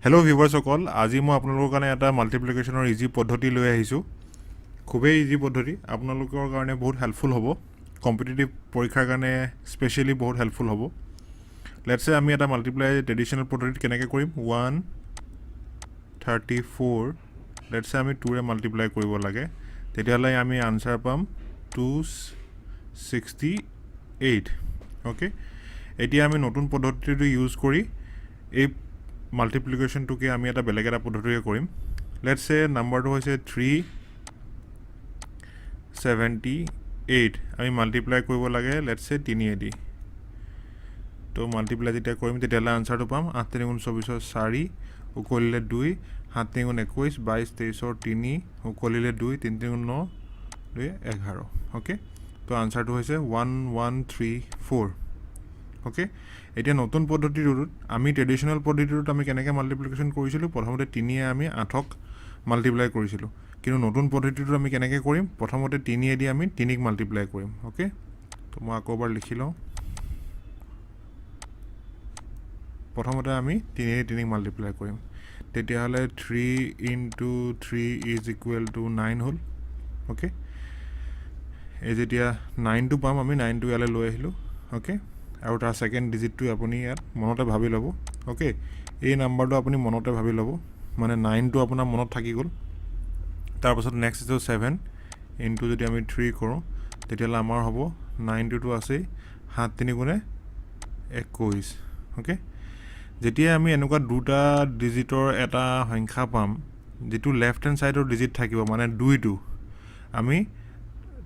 Hello' ভিউৱাৰ্ছসকল, আজি মই আপোনালোকৰ কাৰণে এটা মাল্টিপ্লিকেশ্যনৰ ইজি পদ্ধতি লৈ আহিছোঁ। খুবেই ইজি পদ্ধতি, আপোনালোকৰ কাৰণে বহুত হেল্পফুল হ'ব। কম্পিটিটিভ পৰীক্ষাৰ কাৰণে স্পেচিয়েলি বহুত হেল্পফুল হ'ব। লেটছে আমি এটা মাল্টিপ্লাই ট্ৰেডিশ্যনেল পদ্ধতিত কেনেকৈ কৰিম। 134 লেটছে আমি 2ৰে মাল্টিপ্লাই কৰিব লাগে, তেতিয়াহ'লে আমি আনচাৰ পাম 268। অ'কে, এতিয়া আমি নতুন পদ্ধতিটো ইউজ কৰি এই মাল্টিপ্লিকেশ্যনটোকে আমি এটা বেলেগ এটা পদ্ধতিৰে কৰিম। লেটছে নাম্বাৰটো হৈছে 378। আমি মাল্টিপ্লাই কৰিব লাগে লেটছে 3 তো মাল্টিপ্লাই যেতিয়া কৰিম তেতিয়াহ'লে আনচাৰটো পাম 8 3 গুণ 24 4 উকলিলে 2, 7 3 গুণ 21 22 23 3 উকলিলে 2, 3 3 গুণ 9 2 11। অ'কে, তো আনচাৰটো হৈছে 1134। অ'কে, এতিয়া নতুন পদ্ধতিটোত আমি ট্ৰেডিশ্যনেল পদ্ধতিটোত আমি কেনেকৈ মাল্টিপ্লিকেশ্যন কৰিছিলোঁ, প্ৰথমতে 3য়ে আমি 8ক মাল্টিপ্লাই কৰিছিলোঁ। কিন্তু নতুন পদ্ধতিটোত আমি কেনেকৈ কৰিম, প্ৰথমতে 3 দি আমি 3ক মাল্টিপ্লাই কৰিম। অ'কে, তো মই আকৌ এবাৰ লিখি লওঁ। প্ৰথমতে আমি 3 3ক মাল্টিপ্লাই কৰিম, তেতিয়াহ'লে 3 × 3 = 9 হ'ল। অ'কে, এই যেতিয়া 9টো পাম আমি 9টো ইয়ালৈ লৈ আহিলোঁ। অ'কে, আৰু তাৰ ছেকেণ্ড ডিজিটটো আপুনি ইয়াত মনতে ভাবি ল'ব। অ'কে, এই নাম্বাৰটো আপুনি মনতে ভাবি ল'ব, মানে 9টো আপোনাৰ মনত থাকি গ'ল। তাৰপাছত নেক্সট এইটো 7 ইনটু যদি আমি 3 কৰোঁ তেতিয়াহ'লে আমাৰ হ'ব 9টোতো আছেই, 7 3 গুণে 21। অ'কে, যেতিয়া আমি এনেকুৱা দুটা ডিজিটৰ এটা সংখ্যা পাম যিটো লেফ্ট হেণ্ড ছাইডৰ ডিজিট থাকিব, মানে 2টো আমি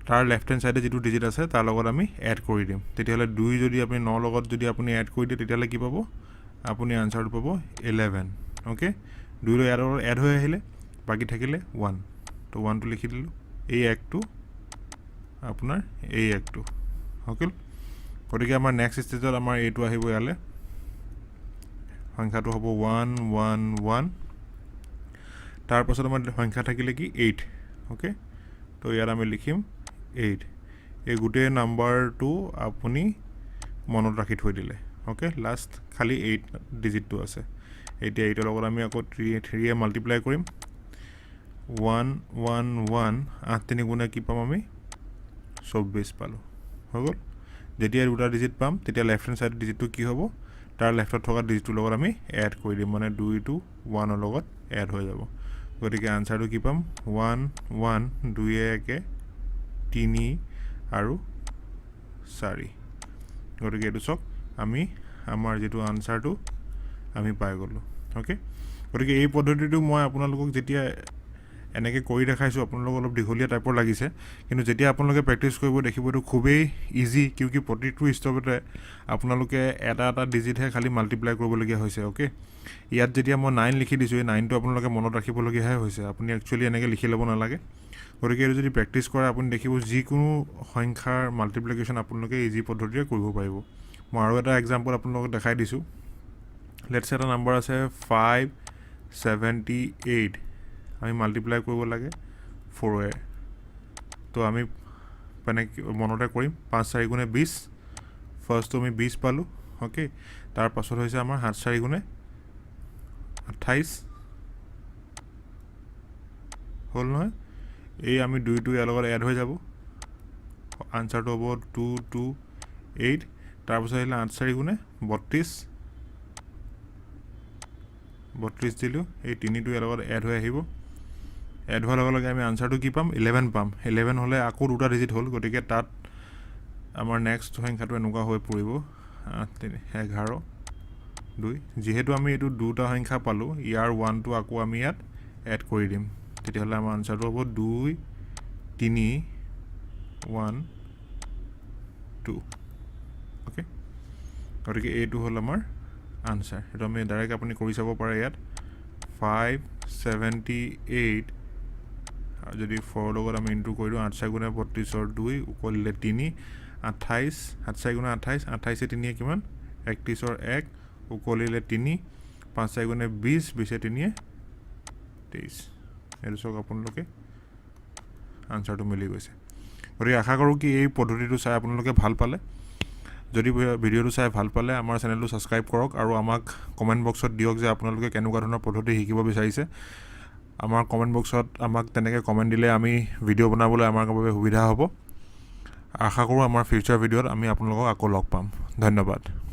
তাৰ লেফ্ট হেণ্ড ছাইডে যিটো ডিজিট আছে তাৰ লগত আমি এড কৰি দিম। তেতিয়াহ'লে 2 যদি আপুনি 9 লগত যদি আপুনি এড কৰি দিয়ে তেতিয়াহ'লে কি পাব, আপুনি আনচাৰটো পাব 11। অ'কে, 2 ইয়াৰ লগত এড হৈ আহিলে, বাকী থাকিলে 1, তো 1টো লিখি দিলোঁ। এই একটো আপোনাৰ এই একটো অ'কে। গতিকে আমাৰ নেক্সট ষ্টেজত আমাৰ এইটো আহিব ইয়ালৈ, সংখ্যাটো হ'ব 1 1 1। তাৰপাছত আমাৰ সংখ্যা থাকিলে কি 8। অ'কে, তো ইয়াত আমি লিখিম 8। এই গোটেই নাম্বাৰটো আপুনি মনত ৰাখি থৈ দিলে। অ'কে, লাষ্ট খালি 8 ডিজিটটো আছে। এতিয়া 8ৰ লগত আমি আকৌ 3য়ে মাল্টিপ্লাই কৰিম। 1 1 1 8 3 গুণে কি পাম আমি 24 পালোঁ। হৈ গ'ল। যেতিয়া দুটা ডিজিট পাম তেতিয়া লেফ্ট হেণ্ড ছাইড ডিজিটটো কি হ'ব, তাৰ লেফ্টত থকা ডিজিটটোৰ লগত আমি এড কৰি দিম, মানে 2টো 1ৰ লগত এড হৈ যাব। গতিকে আনচাৰটো কি পাম 1 1 2 1 3 আৰু 4। গতিকে এইটো চাওক, আমি আমাৰ যিটো আনচাৰটো আমি পাই গ'লোঁ। অ'কে, গতিকে এই পদ্ধতিটো মই আপোনালোকক যেতিয়া এনেকৈ কৰি দেখাইছোঁ আপোনালোকক অলপ দীঘলীয়া টাইপৰ লাগিছে, কিন্তু যেতিয়া আপোনালোকে প্ৰেক্টিছ কৰিব দেখিব এইটো খুবেই ইজি, কিউকি প্ৰতিটো ষ্টেপতে আপোনালোকে এটা এটা ডিজিটহে খালি মাল্টিপ্লাই কৰিবলগীয়া হৈছে। অ'কে, ইয়াত যেতিয়া মই 9 লিখি দিছোঁ, এই 9টো আপোনালোকে মনত ৰাখিবলগীয়াহে হৈছে, আপুনি একচুৱেলি এনেকৈ লিখি ল'ব নালাগে। গতিকে এইটো যদি প্ৰেক্টিছ কৰে আপুনি দেখিব যিকোনো সংখ্যাৰ মাল্টিপ্লিকেশ্যন আপোনালোকে ইজি পদ্ধতিৰে কৰিব পাৰিব। মই আৰু এটা এক্সাম্পল আপোনালোকক দেখাই দিছোঁ। লেটছে এটা নাম্বাৰ আছে 578, আমি মাল্টিপ্লাই কৰিব লাগে 4ৰে। তো আমি মানে মনতে কৰিম 5 4 গুণে 20, ফাৰ্ষ্টটো আমি 20 পালোঁ। অ'কে, তাৰ পাছত হৈছে আমাৰ 7 4 গুণে 28 হ'ল নহয়। এই আমি 2টো ইয়াৰ লগত এড হৈ যাব, আনচাৰটো হ'ব 228। তাৰপাছত আহিলে 8 4 গুণে 32 দিলোঁ, এই 3টো ইয়াৰ লগত এড হৈ আহিব। এড হোৱাৰ লগে লগে আমি আনচাৰটো কি পাম 11 পাম। 11 হ'লে আকৌ দুটা ডিজিট হ'ল, গতিকে তাত আমাৰ নেক্সট সংখ্যাটো এনেকুৱা হৈ পৰিব 8 3 11 2। যিহেতু আমি এইটো দুটা সংখ্যা পালোঁ, ইয়াৰ 1টো আকৌ আমি ইয়াত এড কৰি দিম, তেতিয়াহ'লে আমাৰ আনচাৰটো হ'ব 2 3 1 2। অ'কে, গতিকে এইটো হ'ল আমাৰ আনচাৰ। সেইটো আমি ডাইৰেক্ট আপুনি কৰি চাব পাৰে ইয়াত 578 যদি 4ৰ লগত আমি ইনটু কৰি দিওঁ 8 4 গুণে 32 2 উকলিলে 3 28 7 4 গুণে 28 28 3 কিমান 31 1 উকলিলে 3 5 4 গুণে 20 20 3 23। এইটো চাওক আপোনালোকে আনচাৰটো মিলি গৈছে। গতিকে আশা কৰোঁ কি এই পদ্ধতিটো চাই আপোনালোকে ভাল পালে। যদি ভিডিঅ'টো চাই ভাল পালে আমাৰ চেনেলটো ছাবস্ক্ৰাইব কৰক আৰু আমাক কমেণ্ট বক্সত দিয়ক যে আপোনালোকে কেনেকুৱা ধৰণৰ পদ্ধতি শিকিব বিচাৰিছে আমাৰ কমেণ্ট বক্সত আমাক তেনেকৈ কমেণ্ট দিলে আমি ভিডিঅ' বনাবলৈ আমাৰ বাবে সুবিধা হ'ব আশা কৰোঁ আমাৰ ফিউচাৰ ভিডিঅ'ত আমি আপোনালোকক আকৌ লগ পাম ধন্যবাদ